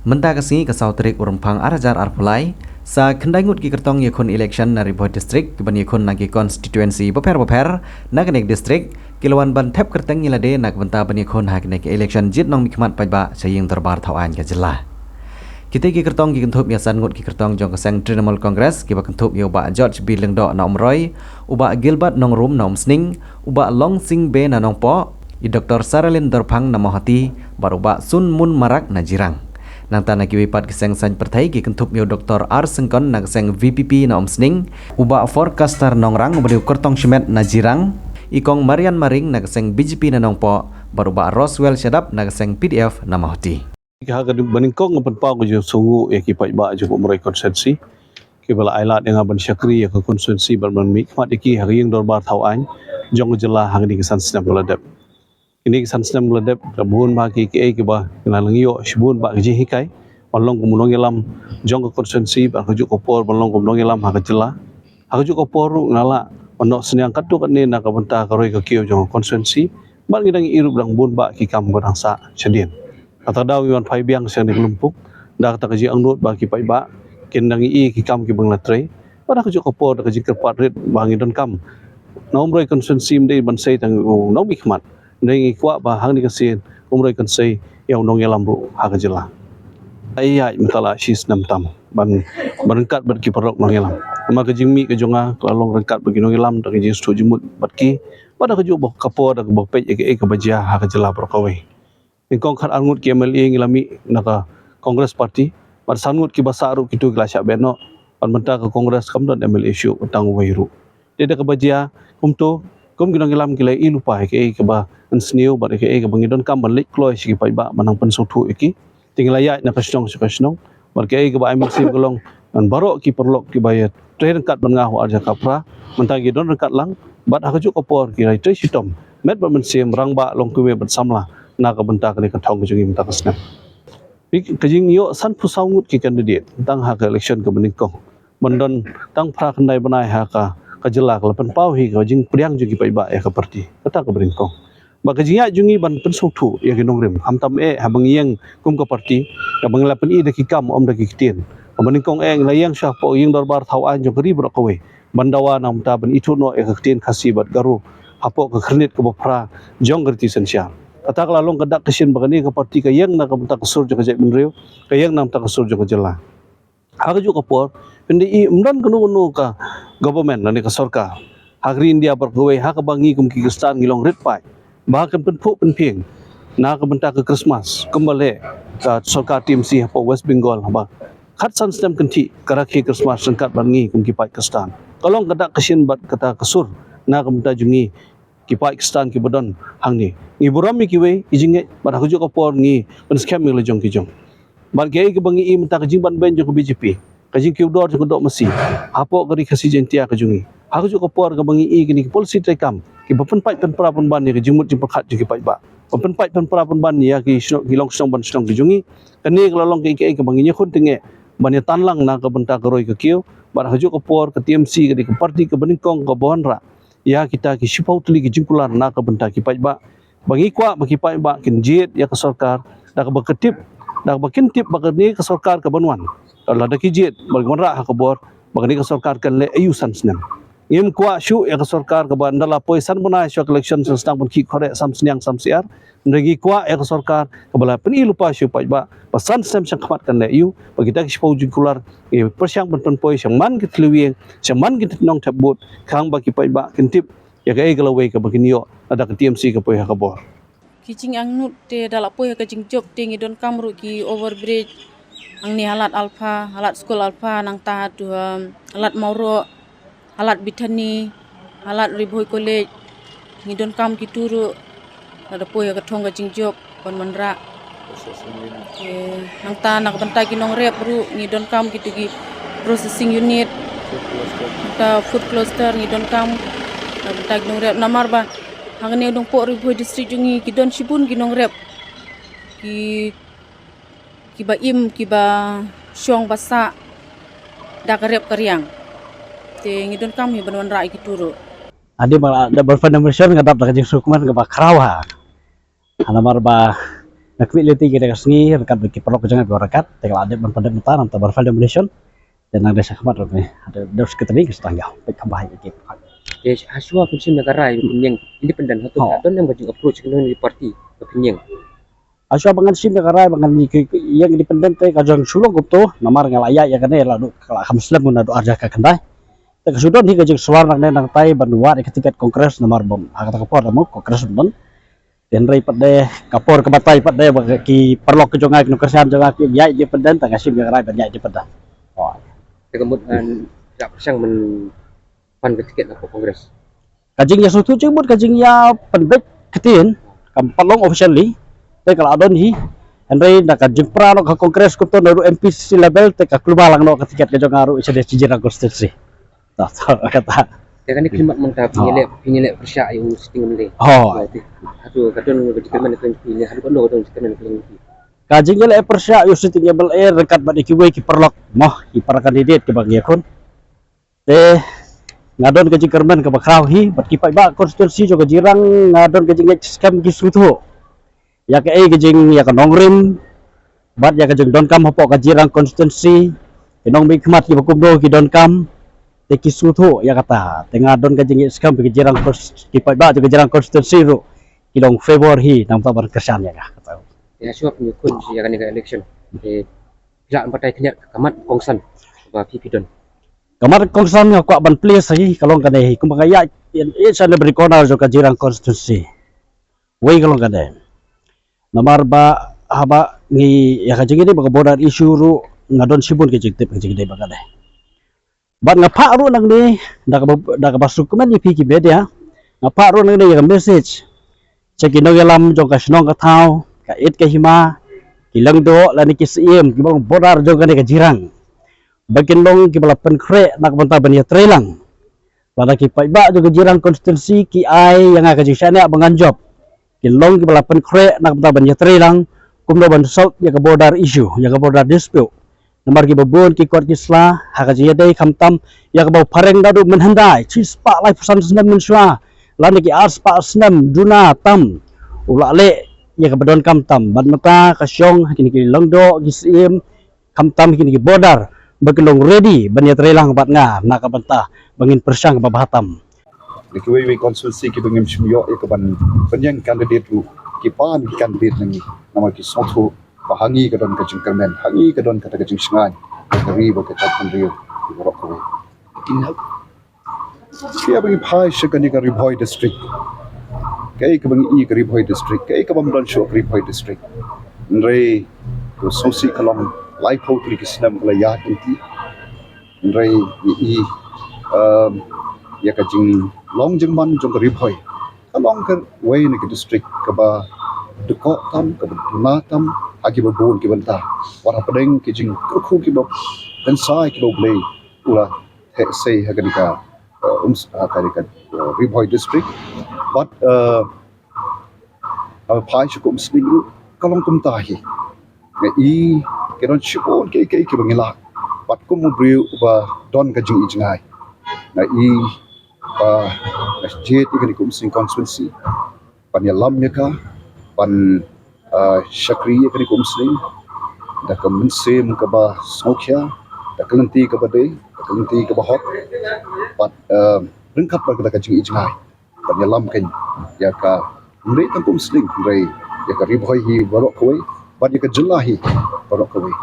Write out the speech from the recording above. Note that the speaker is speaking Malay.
Mentah kasi kasau terik urumpang arajar arpulai sa kendangut ki kertong yakun election na Riboh district kiban yakun nagi konstituensi beper naganek district kilawan ban tep kerteng nyilade nak benta ban yakun hagnek election jit nong mikmat pajba saying terbar thawan ka jelah. Kita ki kertong ki kentup yasan ngut ki kertong jong keseng Trinamool Congress ki ba kentup yo ba George B Lengdo na Roy uba Gilbert nong Rum na Sning uba Long Sing Be na nong Po i Dr. Saralin Dorphang na Mohati baruba Sun Mun Marak na Jirang. Nang tanah kiwipat keseng san pertai ki kentup yo Dr. R Sengkon na keseng VPP na Sning uba forecaster nongrang ubadiu kertong Shimet na Jirang ikong Marian Maring na keseng BJP na nongpo baruba Roswell Shadap na keseng PDF na Mahoti. Jika beningkong ngapan pau ko jo sungu e ki pai ba jo umrai konsensi ki bala ailat dengan ban syakri ya ke konsensi ban mikmat iki hari yang dorbar thawan jong jela hang di kesan senam meledep. Ini kesan senam meledep rabun ba ki ki ba kenalang yo shibun ba ji hikai balong kumulong ilam jong ke konsensi ba ko kopor balong kumulong ilam ha jela ha kopor ngala ono senyang katu kan ni nak benta karoi ke kio jong konsensi ban ngidang irup dang bun ba ki kam berangsa sedien. Kata daw yon pai biang siang di kelumpuk dah kata kaji angnut bagi pai ba kendang i ki kam ki bang latre pada kaji kopor kaji kerpat rit bangi don kam nomroi konsensi mdei bansai tang no bikmat ndai kwa ba hang ni kasin umroi konsei yang nong yalam bu ha kajela ai mitala sis nam tam ban berengkat ber ki perok nong yalam ma kaji mi ka jonga kalong rengkat bagi nong yalam tak kaji stu jumut bat ki pada kaji bo kapor dak bo pej ke ka bajia ha kajela prokawai ingkong khat angut ki MLA ngilami naka Congress Party par sangut ki basaru kitu glasya beno pan menta ke Congress kam don MLA issue utang wairu dia ka bajia kumto kum ginang ngilam ki lai lupa ke ba ensniu bar ke bangidon kam balik kloi si pai ba manang pensuthu iki tinglaya na kasnong bar ke ba MLC golong an barok ki perlok ki bayat train kat bengahu arja kapra menta gidon rekat lang bat hakaju kopor ki rai tre sitom met ba mensim rangba long kuwe bersamla nak benta kali katong jungi minta kesnap. Kajing yo san pusaungut ki kandidat tang hak election ke beningkong. Mendon tang pra kendai benai haka kajelak lepen pau hi kajing priang jungi pai ba ya ke parti. Kata ke beningkong. Ba kajing ya jungi ban pensuthu ya ki nongrim. Hamtam habang yang kum ke parti ka bang lapen i daki kam om daki kitien. Beningkong layang syah po yang dorbar thawan jong keri bro kowe. Bandawa nam ta ben itu no ya ke kitien khasibat garu. Hapo ke kernit ke bopra jong gerti sensial. Kata kelalong kedak kesin bagani ke parti ke yang nak bentak kesur jo kejek benriu ke yang nam tak kesur jo kejela ha ju kapor pendi i umdan kenu ka government nani ke sorka hagri india berkuwe ha ke bangi kum ki kestan ngilong rit pai bah kan penpuk penping na ke bentak ke Christmas kembali ke sorka TMC hapo West Bengal ba khat san stem kenti karaki Christmas sengkat bangi kum ki pai kestan kalong kedak kesin bat kata kesur na ke bentak jungi kipai kistan ki bodon hang ni burami ki we ijinge bar hujo kopor ngi pen scam mi lejong ki jong bar ge ki bangi i menta ka jingban ben jong BJP ka jing ki udor jong dok mesi apo gari khasi jentia ka jungi ha hujo kopor ka bangi i ki policy trekam ki bapen pai pen pra pun ban ni ki jimut jim perkhat ki pai ba bapen pai pen pra pun ban ni ya ki long song ban song ki jungi kani kelolong ki bangi nya khun tenge ban ya tanlang na ka benta ka roi ka kiu bar hujo kopor ka TMC ka parti ka beningkong ka bonra ya kita ki sipau tuli ki jingkular na ka benta ki pai ba bagi kwa bagi pai ba kin jit ya ke sorkar dak baketip dak bakin tip bagani ke sorkar ke banwan kalau dak ki jit bagi ra ha kabor bagani ke sorkar kan le ayusan senam ngim kwa syu ya ke sorkar ke bandala poisan bana syu election senang pun ki khore sam senyang sam siar ndagi kwa ya ke sorkar ke bala peni lupa syu pai ba pesan sem sang khamat kan le yu bagi dak sipau jingkular persiang pen poi sang man ki tluwieng sang man ki nong tabut khang bagi pai ba kin tip ya ke galawe ke begini yo ada ke TMC ke poy hakabor kicing angnut te dalak poy ke jingjok tingi don kamru ki overbridge ang ni halat alpha halat school alpha nang ta tu halat mauro halat bitani halat riboy college ni don kam ki turu ada poy ke thong ke jingjok kon manra nang ta nak bentai ki nong rep ru ni don kam ki tugi processing unit ta food cluster ni don kam tag nong rep namar ba hang ne dong po Riboh district jungi ki don sibun ki nong rep ki ba im ki ba syong basa dak rep kariang te ngi don kam hi ban rai ki turu ade ba da berfundamental ngadap dak jing sukman ga ba krawa namar ba nak leti kita kesini rekat bagi perlu kejangan berakat tinggal ada pada mata nam tabar file domination dan ada sakmat ni ada dos keteri ke setangga baik kembali ke Haswa kunci negara yang independen atau yang baju approach dengan di parti opinion. Asal bangan sim negara bangan yang independen teh kajang sulung kupto namar ngalaya ya kene lalu kalau Muslim guna do arja ka kendai teh sudah ni kajang suar nang tai banua di ketika kongres namar bom agak kapor namu kongres bom dan rai pada kapor ke batai pada ki perlu kejongai kongresan jongai ki ya independen teh sim negara banyak independen. Oh. Kemudian tak persang pan tiket apa kongres. Kajing ya sutu jemut kajing ya pendek ketin kampalong officially teh kalau adon hi Andre nak kajing pra ke kongres kupto naru MPC level teh ka keluar lang no tiket ke jongaru isa de cijira konstitusi. Tak kata. Kan ni klimat mantap pinilek persyak yang setting ni. Oh. Aduh kadon berjikeman kan pilih hadu kan kadon jikeman pilih. Kajing le persyak yo setting level rekat bad kiwe ki perlok moh ki para kandidat ke bagi akun. Teh ngadon kajing kerman ke bakraw hi bat kipai ba konstitusi jo kajirang ngadon kajing scam ki sutu ya ke kajing ya ka nongrim bat ya kajing donkam hopo kajirang konstitusi kinong mi khmat ki bakumdo ki donkam te ki sutu ya kata tengah don kajing scam ki kajirang kipai ba jo kajirang konstitusi ro kilong favor hi nam ta bar kersan ya kata Ya sebab ni kun si akan election. Pihak partai kenyat kamat kongsan ba pipidon. Kamar kongsan nga kwa ban place hi kalong kanai kumbaga ya isa na berikona jo kajirang konstitusi. Way kalong kanai. Namar ba haba ni ya kajing ini baga border issue ru ngadon sibun kajing tip kajing dai baga dai. Ban ngapa ru nang ni daga basuk kuman ni piki media ngapa ru nang ni ya message. Cekin no yalam jo kasnong ka thau ka it ka hima kilang do lani kisiem kibang border jo kanai kajirang. Bagian long ki balapan kre nak banta bania trelang pada ki paiba juga jirang konstitusi ki ai yang aga jisana bangan job ki long ki balapan kre nak banta bania trelang kumdo ban south ya ka border issue ya ka border dispute nomor ki babun ki court kisla haga jiya dai khamtam ya ka bau pareng dadu menhandai cispa lai pesan senam mensua lani ki ars pa senam duna tam ulale ya ka badon kamtam ban mata kasyong kini ki longdo gisim kamtam kini ki border Bagelong ready banya trelang bat nga nakabanta bangin persang babahatam. Di kiwi konsulsi ki bangim shmyo e kaban banyang kandidat ru ki pan kandidat nangi nama ki sotu bahangi kadon ka jingkermen hangi kadon kata ka jingsngan dari ba ka tanriu ki borok ko. Kinap ki abangi phai shakani ka Ribhoi district. Kai ka bangi ka Ribhoi district kai ka bamdan sho Ribhoi district. Nre to sosi kalong life out li kisnam kala yahat inti nrai ya ka jing long jing man jong ka Ribhoi kalong ka way ni ka district ka ba deko tam ka na tam agi ba bon ki banta wara padeng ki jing khu ki ba dan sai ki ba blay ula say ha ka ka ka Ribhoi district but phai chu kum sling kalong kum tahi ngai keron shipon ke bangila pat ko mo briu ba don ka jing ijngai na ba jet ikani kum sing constituency pan ya lam ka pan shakri ikani kum sing da ka mensem ka ba sokhya da kalanti ka ba dei da kalanti ka ba hot pat ringkap ba ka jing ijngai pan ya lam kan ya ka mrei tan kum sing mrei ya ka Ribhoi hi barok koi pat ya ka jelahi barok koi